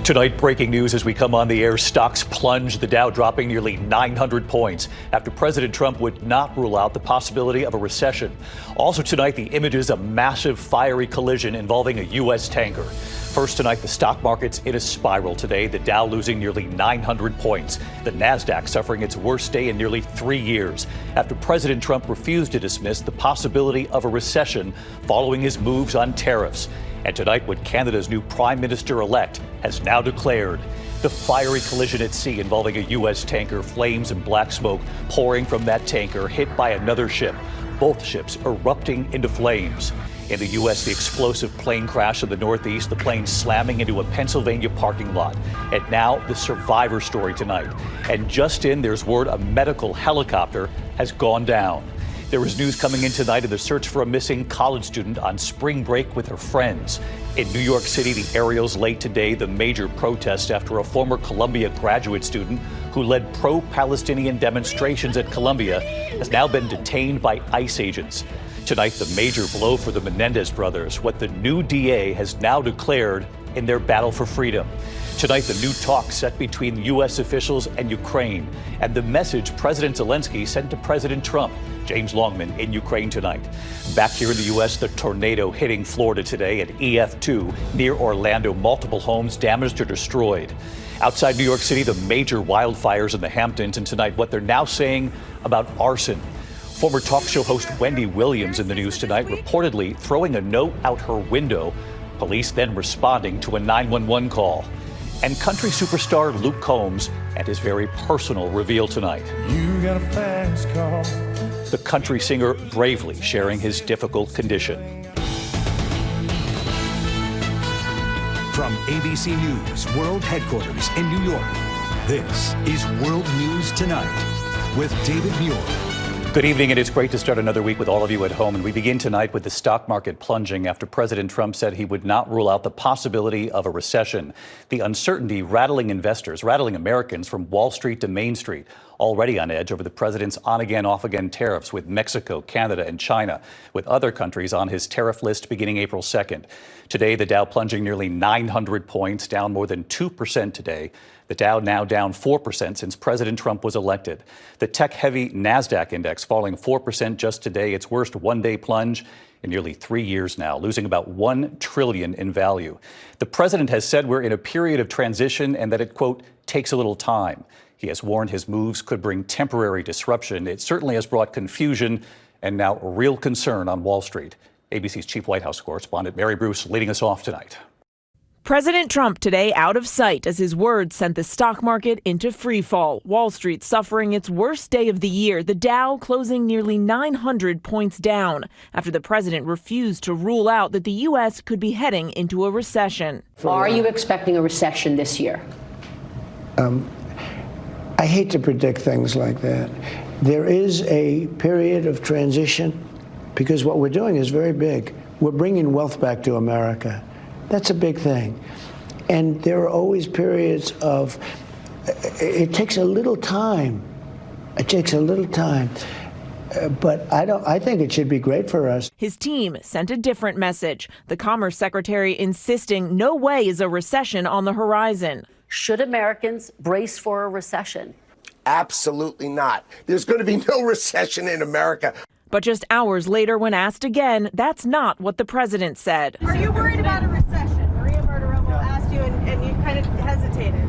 Tonight, breaking news as we come on the air. Stocks plunge, the Dow dropping nearly 900 points after President Trump would not rule out the possibility of a recession. Also tonight, the images of massive fiery collision involving a U.S. tanker. First tonight, the stock market's in a spiral today, the Dow losing nearly 900 points. The Nasdaq suffering its worst day in nearly 3 years after President Trump refused to dismiss the possibility of a recession following his moves on tariffs. And tonight, what Canada's new Prime Minister-elect has now declared. The fiery collision at sea involving a U.S. tanker, flames and black smoke pouring from that tanker, hit by another ship. Both ships erupting into flames. In the U.S., the explosive plane crash in the Northeast, the plane slamming into a Pennsylvania parking lot. And now, the survivor story tonight. And just in, there's word a medical helicopter has gone down. There was news coming in tonight of the search for a missing college student on spring break with her friends. In New York City, the aerials late today, the major protest after a former Columbia graduate student who led pro-Palestinian demonstrations at Columbia has now been detained by ICE agents. Tonight, the major blow for the Menendez brothers, what the new DA has now declared in their battle for freedom. Tonight, the new talks set between U.S. officials and Ukraine, and the message President Zelenskyy sent to President Trump. James Longman in Ukraine tonight. Back here in the U.S., the tornado hitting Florida today at EF2 near Orlando. Multiple homes damaged or destroyed. Outside New York City, the major wildfires in the Hamptons, and tonight, what they're now saying about arson. Former talk show host Wendy Williams in the news tonight, reportedly throwing a note out her window. Police then responding to a 911 call. And country superstar Luke Combs and his very personal reveal tonight. You got a fast car. The country singer bravely sharing his difficult condition. From ABC News World Headquarters in New York, this is World News Tonight with David Muir. Good evening, and it's great to start another week with all of you at home. And we begin tonight with the stock market plunging after President Trump said he would not rule out the possibility of a recession. The uncertainty rattling investors, rattling Americans from Wall Street to Main Street, already on edge over the president's on-again, off-again tariffs with Mexico, Canada, and China, with other countries on his tariff list beginning April 2nd. Today, the Dow plunging nearly 900 points, down more than 2% today. The Dow now down 4% since President Trump was elected. The tech-heavy Nasdaq index falling 4% just today, its worst one-day plunge in nearly 3 years now, losing about $1 trillion in value. The president has said we're in a period of transition and that it, quote, takes a little time. He has warned his moves could bring temporary disruption. It certainly has brought confusion and now real concern on Wall Street. ABC's chief White House correspondent Mary Bruce leading us off tonight. President Trump today out of sight as his words sent the stock market into free fall. Wall Street suffering its worst day of the year, the Dow closing nearly 900 points down after the president refused to rule out that the U.S. could be heading into a recession. Are you expecting a recession this year? I hate to predict things like that. There is a period of transition because what we're doing is very big. We're bringing wealth back to America. That's a big thing. And there are always periods of, it takes a little time. It takes a little time. But I think it should be great for us. His team sent a different message. The Commerce Secretary insisting no way is a recession on the horizon. Should Americans brace for a recession? Absolutely not. There's going to be no recession in America. But just hours later, when asked again, that's not what the president said. Are you worried about a recession? Maria Bartiromo asked you, and you kind of hesitated.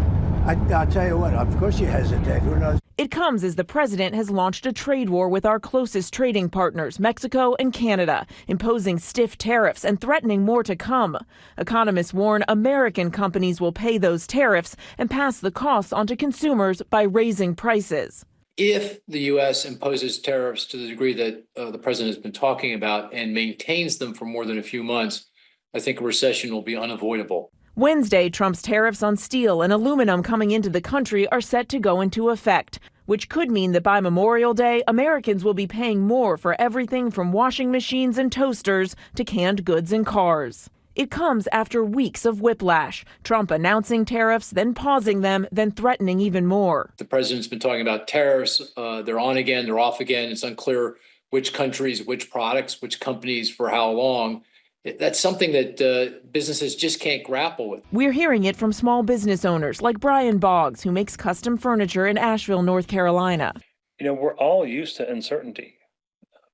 I'll tell you what, of course you hesitate. Who knows? It comes as the president has launched a trade war with our closest trading partners, Mexico and Canada, imposing stiff tariffs and threatening more to come. Economists warn American companies will pay those tariffs and pass the costs onto consumers by raising prices. If the U.S. imposes tariffs to the degree that the president has been talking about and maintains them for more than a few months, I think a recession will be unavoidable. Wednesday, Trump's tariffs on steel and aluminum coming into the country are set to go into effect, which could mean that by Memorial Day, Americans will be paying more for everything from washing machines and toasters to canned goods and cars. It comes after weeks of whiplash, Trump announcing tariffs, then pausing them, then threatening even more. The president's been talking about tariffs. They're on again, they're off again. It's unclear which countries, which products, which companies for how long. That's something that businesses just can't grapple with. We're hearing it from small business owners like Brian Boggs, who makes custom furniture in Asheville, North Carolina. We're all used to uncertainty,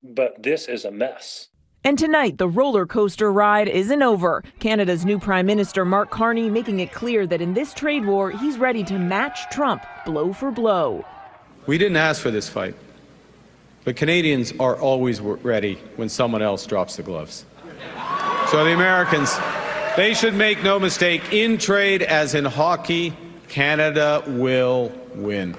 but this is a mess. And tonight, the roller coaster ride isn't over. Canada's new Prime Minister, Mark Carney, making it clear that in this trade war, he's ready to match Trump blow for blow. We didn't ask for this fight, but Canadians are always ready when someone else drops the gloves. So the Americans, they should make no mistake, in trade as in hockey, Canada will win.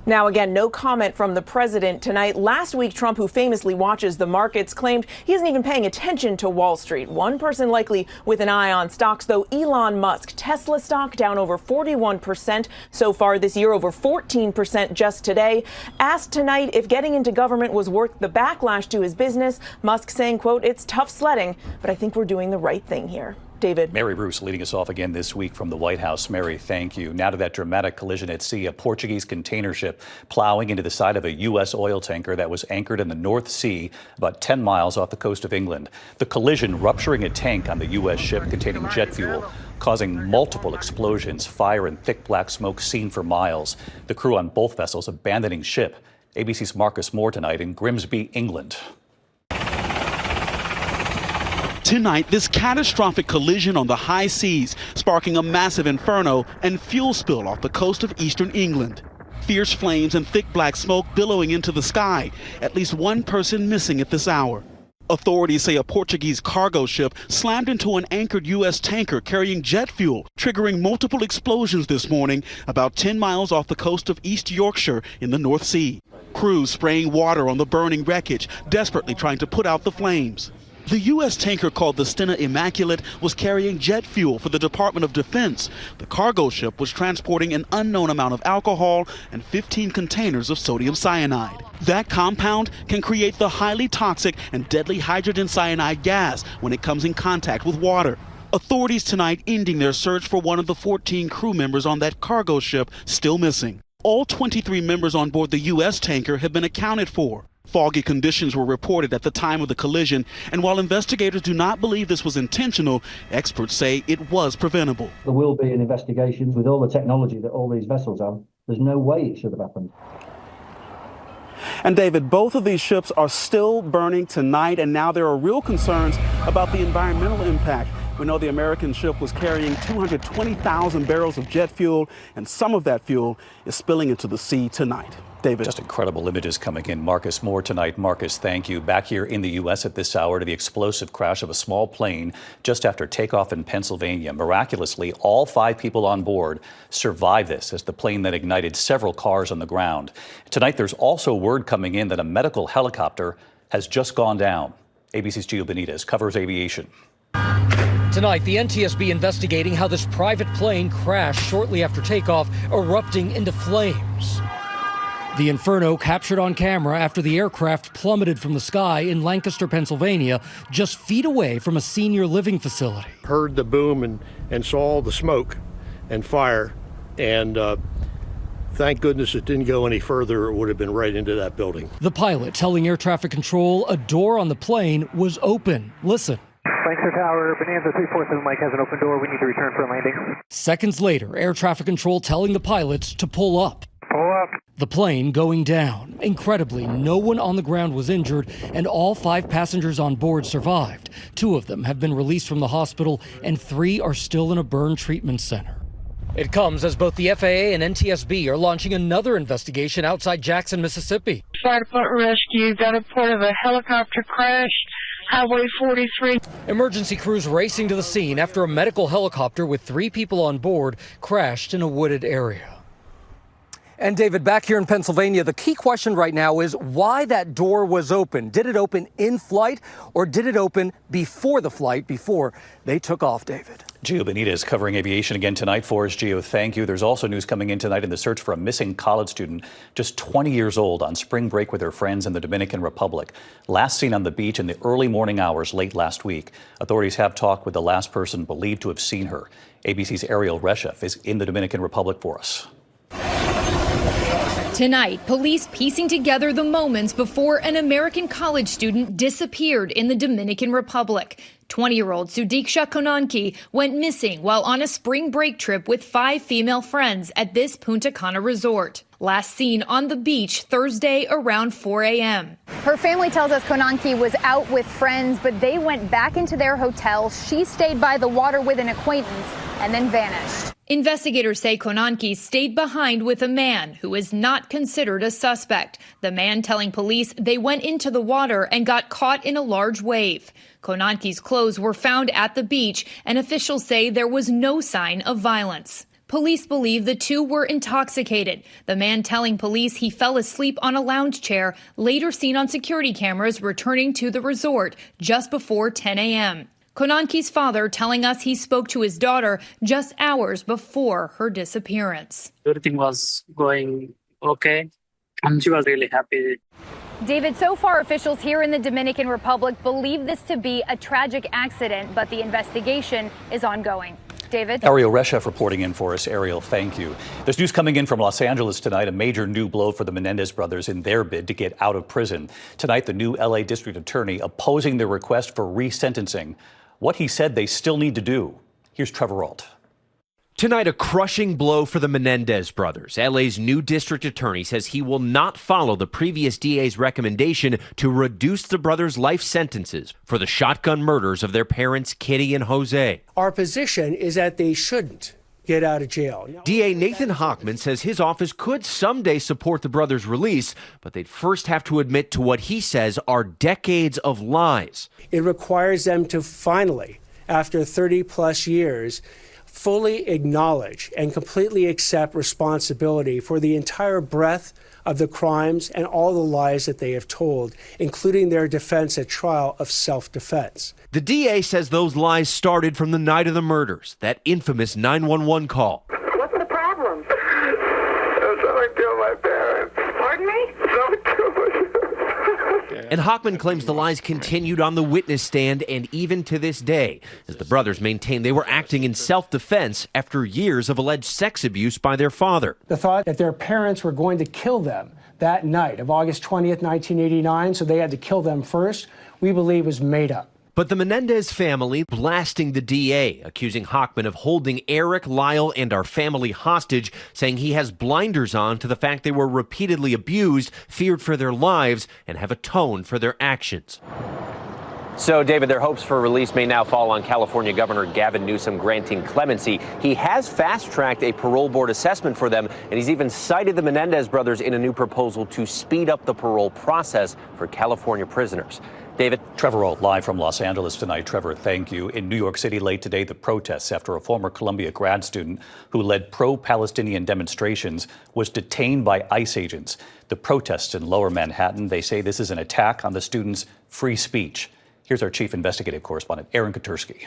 Now, again, no comment from the president tonight. Last week, Trump, who famously watches the markets, claimed he isn't even paying attention to Wall Street. One person likely with an eye on stocks, though, Elon Musk. Tesla stock down over 41% so far this year, over 14% just today. Asked tonight if getting into government was worth the backlash to his business, Musk saying, quote, "It's tough sledding, but I think we're doing the right thing here." David. Mary Bruce leading us off again this week from the White House. Mary, thank you. Now to that dramatic collision at sea, a Portuguese container ship plowing into the side of a U.S. oil tanker that was anchored in the North Sea about 10 miles off the coast of England. The collision rupturing a tank on the U.S. ship containing jet fuel, causing multiple explosions, fire and thick black smoke seen for miles. The crew on both vessels abandoning ship. ABC's Marcus Moore tonight in Grimsby, England. Tonight, this catastrophic collision on the high seas, sparking a massive inferno and fuel spill off the coast of eastern England. Fierce flames and thick black smoke billowing into the sky. At least one person missing at this hour. Authorities say a Portuguese cargo ship slammed into an anchored U.S. tanker carrying jet fuel, triggering multiple explosions this morning about 10 miles off the coast of East Yorkshire in the North Sea. Crews spraying water on the burning wreckage, desperately trying to put out the flames. The U.S. tanker called the Stena Immaculate was carrying jet fuel for the Department of Defense. The cargo ship was transporting an unknown amount of alcohol and 15 containers of sodium cyanide. That compound can create the highly toxic and deadly hydrogen cyanide gas when it comes in contact with water. Authorities tonight ending their search for one of the 14 crew members on that cargo ship still missing. All 23 members on board the U.S. tanker have been accounted for. Foggy conditions were reported at the time of the collision, and while investigators do not believe this was intentional, experts say it was preventable. There will be an investigation with all the technology that all these vessels have. There's no way it should have happened. And David, both of these ships are still burning tonight, and now there are real concerns about the environmental impact. We know the American ship was carrying 220,000 barrels of jet fuel, and some of that fuel is spilling into the sea tonight. David. Just incredible images coming in. Marcus Moore tonight. Marcus, thank you. Back here in the U.S. at this hour to the explosive crash of a small plane just after takeoff in Pennsylvania. Miraculously, all 5 people on board survived this as the plane then ignited several cars on the ground. Tonight, there's also word coming in that a medical helicopter has just gone down. ABC's Gio Benitez covers aviation. Tonight, the NTSB investigating how this private plane crashed shortly after takeoff, erupting into flames. The inferno captured on camera after the aircraft plummeted from the sky in Lancaster, Pennsylvania, just feet away from a senior living facility. Heard the boom and saw all the smoke and fire, and thank goodness it didn't go any further. It would have been right into that building. The pilot telling air traffic control a door on the plane was open. Listen. Lancaster Tower, Bonanza 347 Mike has an open door. We need to return for a landing. Seconds later, air traffic control telling the pilots to pull up. Pull up. The plane going down. Incredibly, no one on the ground was injured, and all 5 passengers on board survived. 2 of them have been released from the hospital, and 3 are still in a burn treatment center. It comes as both the FAA and NTSB are launching another investigation outside Jackson, Mississippi. Fire Department rescue got a report of a helicopter crash, Highway 43. Emergency crews racing to the scene after a medical helicopter with 3 people on board crashed in a wooded area. And David, back here in Pennsylvania, the key question right now is why that door was open. Did it open in flight, or did it open before the flight, before they took off, David? Gio Benitez covering aviation again tonight for us. Gio, thank you. There's also news coming in tonight in the search for a missing college student, just 20 years old, on spring break with her friends in the Dominican Republic. Last seen on the beach in the early morning hours late last week. Authorities have talked with the last person believed to have seen her. ABC's Ariel Reshef is in the Dominican Republic for us. Tonight, police piecing together the moments before an American college student disappeared in the Dominican Republic. 20-year-old Sudiksha Konanki went missing while on a spring break trip with 5 female friends at this Punta Cana resort. Last seen on the beach Thursday around 4 a.m. Her family tells us Konanki was out with friends, but they went back into their hotel. She stayed by the water with an acquaintance and then vanished. Investigators say Konanki stayed behind with a man who is not considered a suspect. The man telling police they went into the water and got caught in a large wave. Konanki's clothes were found at the beach, and officials say there was no sign of violence. Police believe the two were intoxicated. The man telling police he fell asleep on a lounge chair, later seen on security cameras returning to the resort just before 10 a.m. Konanki's father telling us he spoke to his daughter just hours before her disappearance. Everything was going okay, and she was really happy. David, so far officials here in the Dominican Republic believe this to be a tragic accident, but the investigation is ongoing. David? Ariel Reshef reporting in for us. Ariel, thank you. There's news coming in from Los Angeles tonight, a major new blow for the Menendez brothers in their bid to get out of prison. Tonight, the new L.A. district attorney opposing their request for resentencing. What he said they still need to do. Here's Trevor Ault. Tonight, a crushing blow for the Menendez brothers. LA's new district attorney says he will not follow the previous DA's recommendation to reduce the brothers' life sentences for the shotgun murders of their parents, Kitty and Jose. Our position is that they shouldn't get out of jail. DA Nathan Hochman says his office could someday support the brothers' release, but they'd first have to admit to what he says are decades of lies. It requires them to finally, after 30 plus years, fully acknowledge and completely accept responsibility for the entire breadth of the crimes and all the lies that they have told, including their defense at trial of self-defense. The DA says those lies started from the night of the murders, that infamous 911 call. What's the problem? Someone killed my parents. Pardon me? Someone killed my parents. And Hochman claims the lies continued on the witness stand and even to this day, as the brothers maintain they were acting in self-defense after years of alleged sex abuse by their father. The thought that their parents were going to kill them that night of August 20th, 1989, so they had to kill them first, we believe was made up. But the Menendez family blasting the DA, accusing Hochman of holding Eric, Lyle, and our family hostage, saying he has blinders on to the fact they were repeatedly abused, feared for their lives, and have atoned for their actions. So, David, their hopes for release may now fall on California Governor Gavin Newsom granting clemency. He has fast-tracked a parole board assessment for them, and he's even cited the Menendez brothers in a new proposal to speed up the parole process for California prisoners. David? Trevor Ault live from Los Angeles tonight. Trevor, thank you. In New York City late today, the protests after a former Columbia grad student who led pro-Palestinian demonstrations was detained by ICE agents. The protests in Lower Manhattan, they say this is an attack on the students' free speech. Here's our chief investigative correspondent, Aaron Katursky.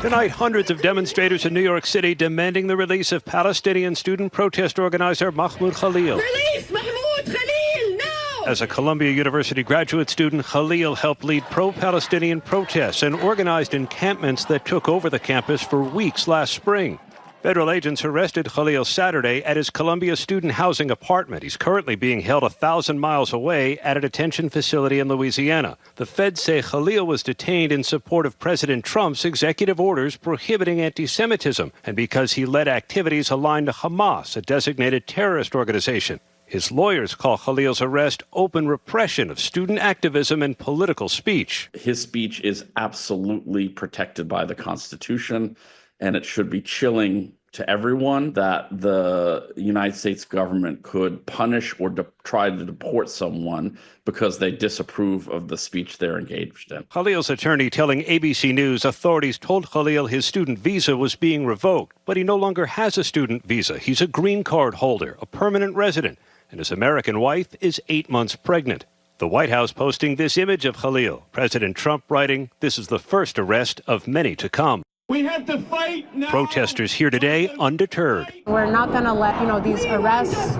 Tonight, hundreds of demonstrators in New York City demanding the release of Palestinian student protest organizer Mahmoud Khalil. Release Mahmoud Khalil now! As a Columbia University graduate student, Khalil helped lead pro-Palestinian protests and organized encampments that took over the campus for weeks last spring. Federal agents arrested Khalil Saturday at his Columbia student housing apartment. He's currently being held 1,000 miles away at a detention facility in Louisiana. The feds say Khalil was detained in support of President Trump's executive orders prohibiting anti-Semitism and because he led activities aligned to Hamas, a designated terrorist organization. His lawyers call Khalil's arrest open repression of student activism and political speech. His speech is absolutely protected by the Constitution, and it should be chilling to everyone that the United States government could punish or try to deport someone because they disapprove of the speech they're engaged in. Khalil's attorney telling ABC News authorities told Khalil his student visa was being revoked, but he no longer has a student visa. He's a green card holder, a permanent resident, and his American wife is 8 months pregnant. The White House posting this image of Khalil. President Trump writing, "This is the first arrest of many to come." We have to fight now. Protesters here today undeterred. We're not going to let these arrests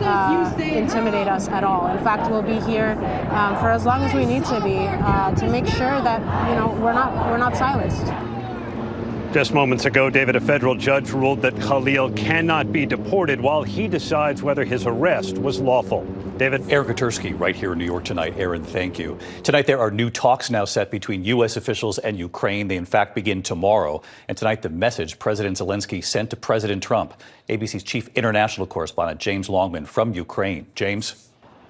intimidate us at all. In fact, we'll be here for as long as we need to be to make sure that we're not silenced. Just moments ago, David, a federal judge ruled that Khalil cannot be deported while he decides whether his arrest was lawful. David? Aaron Katersky right here in New York tonight. Aaron, thank you. Tonight, there are new talks now set between U.S. officials and Ukraine. They, in fact, begin tomorrow. And tonight, the message President Zelenskyy sent to President Trump. ABC's chief international correspondent, James Longman from Ukraine. James?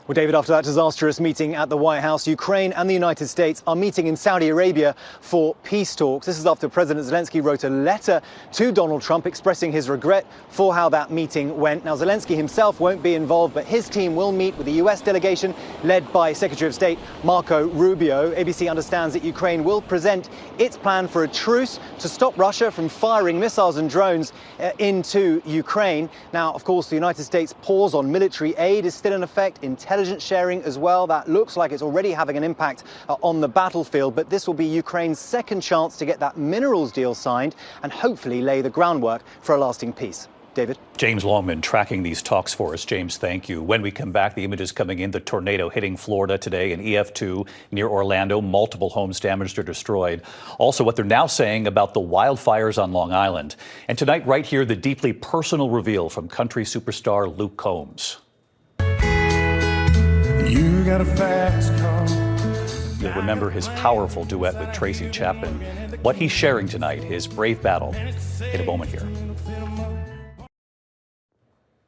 Well, David, after that disastrous meeting at the White House, Ukraine and the United States are meeting in Saudi Arabia for peace talks. This is after President Zelenskyy wrote a letter to Donald Trump expressing his regret for how that meeting went. Now, Zelenskyy himself won't be involved, but his team will meet with the U.S. delegation led by Secretary of State Marco Rubio. ABC understands that Ukraine will present its plan for a truce to stop Russia from firing missiles and drones into Ukraine. Now, of course, the United States' pause on military aid is still in effect. Intelligence sharing as well. That looks like it's already having an impact on the battlefield, but this will be Ukraine's second chance to get that minerals deal signed and hopefully lay the groundwork for a lasting peace. David? James Longman tracking these talks for us. James, thank you. When we come back, the images coming in, the tornado hitting Florida today, an EF2 near Orlando, multiple homes damaged or destroyed. Also, what they're now saying about the wildfires on Long Island. And tonight, right here, the deeply personal reveal from country superstar Luke Combs. You got a fast car. You'll remember his powerful duet with Tracy Chapman. What he's sharing tonight, his brave battle, in a moment here.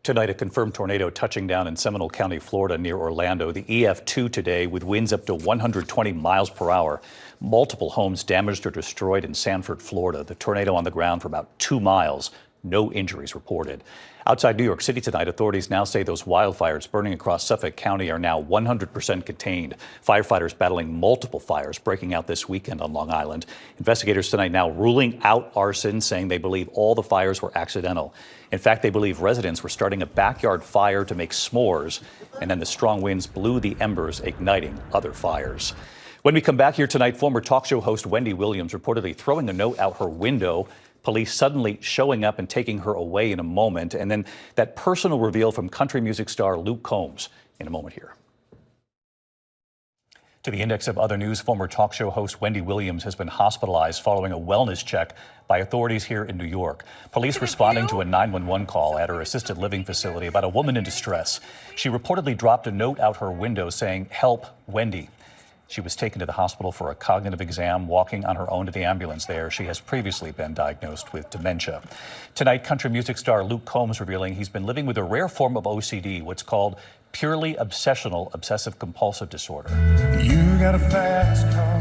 Tonight, a confirmed tornado touching down in Seminole County, Florida, near Orlando. The EF2 today with winds up to 120 miles per hour. Multiple homes damaged or destroyed in Sanford, Florida. The tornado on the ground for about 2 miles. No injuries reported. Outside New York City tonight, authorities now say those wildfires burning across Suffolk County are now 100% contained. Firefighters battling multiple fires breaking out this weekend on Long Island. Investigators tonight now ruling out arson, saying they believe all the fires were accidental. In fact, they believe residents were starting a backyard fire to make s'mores, and then the strong winds blew the embers, igniting other fires. When we come back here tonight, former talk show host Wendy Williams reportedly throwing a note out her window. Police suddenly showing up and taking her away in a moment. And then that personal reveal from country music star Luke Combs in a moment here. To the index of other news, former talk show host Wendy Williams has been hospitalized following a wellness check by authorities here in New York. Police responding to a 911 call at her assisted living facility about a woman in distress. She reportedly dropped a note out her window saying, "Help, Wendy." She was taken to the hospital for a cognitive exam, walking on her own to the ambulance there. She has previously been diagnosed with dementia. Tonight, country music star Luke Combs revealing he's been living with a rare form of OCD, what's called purely obsessional obsessive-compulsive disorder. You got a fast car,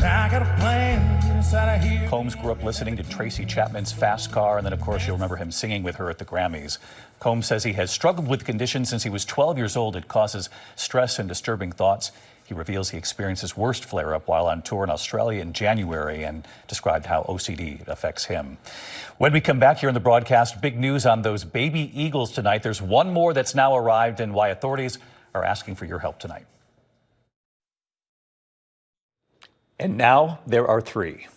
and I got a plan to get inside of here. Combs grew up listening to Tracy Chapman's Fast Car, and then, of course, you'll remember him singing with her at the Grammys. Combs says he has struggled with the condition since he was 12 years old. It causes stress and disturbing thoughts. He reveals he experienced his worst flare-up while on tour in Australia in January and described how OCD affects him. When we come back here in the broadcast, big news on those baby eagles tonight. There's one more that's now arrived and why authorities are asking for your help tonight. And now there are 3.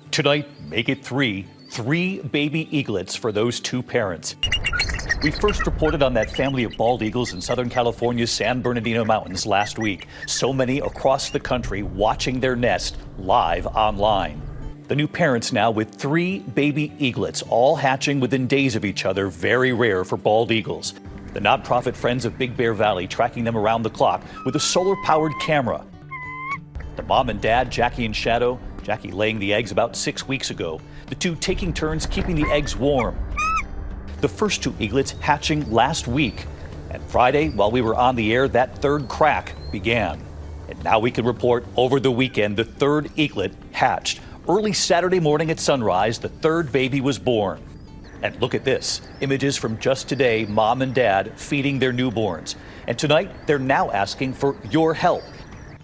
Tonight, make it 3. 3 baby eaglets for those 2 parents. We first reported on that family of bald eagles in Southern California's San Bernardino Mountains last week. So many across the country watching their nest live online. The new parents now with 3 baby eaglets, all hatching within days of each other, very rare for bald eagles. The nonprofit Friends of Big Bear Valley tracking them around the clock with a solar-powered camera. The mom and dad, Jackie and Shadow, Jackie laying the eggs about 6 weeks ago. The 2 taking turns keeping the eggs warm. The first 2 eaglets hatching last week. And Friday, while we were on the air, that 3rd crack began. And now we can report over the weekend, the 3rd eaglet hatched. Early Saturday morning at sunrise, the 3rd baby was born. And look at this, images from just today, mom and dad feeding their newborns. And tonight, they're now asking for your help.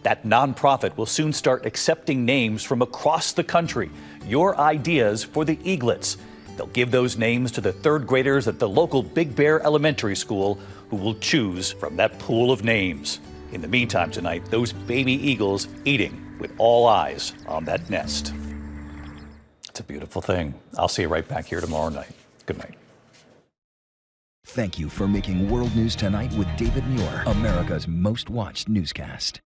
That nonprofit will soon start accepting names from across the country. Your ideas for the eaglets. They'll give those names to the 3rd graders at the local Big Bear Elementary School who will choose from that pool of names. In the meantime tonight, those baby eagles eating with all eyes on that nest. It's a beautiful thing. I'll see you right back here tomorrow night. Good night. Thank you for making World News Tonight with David Muir, America's most watched newscast.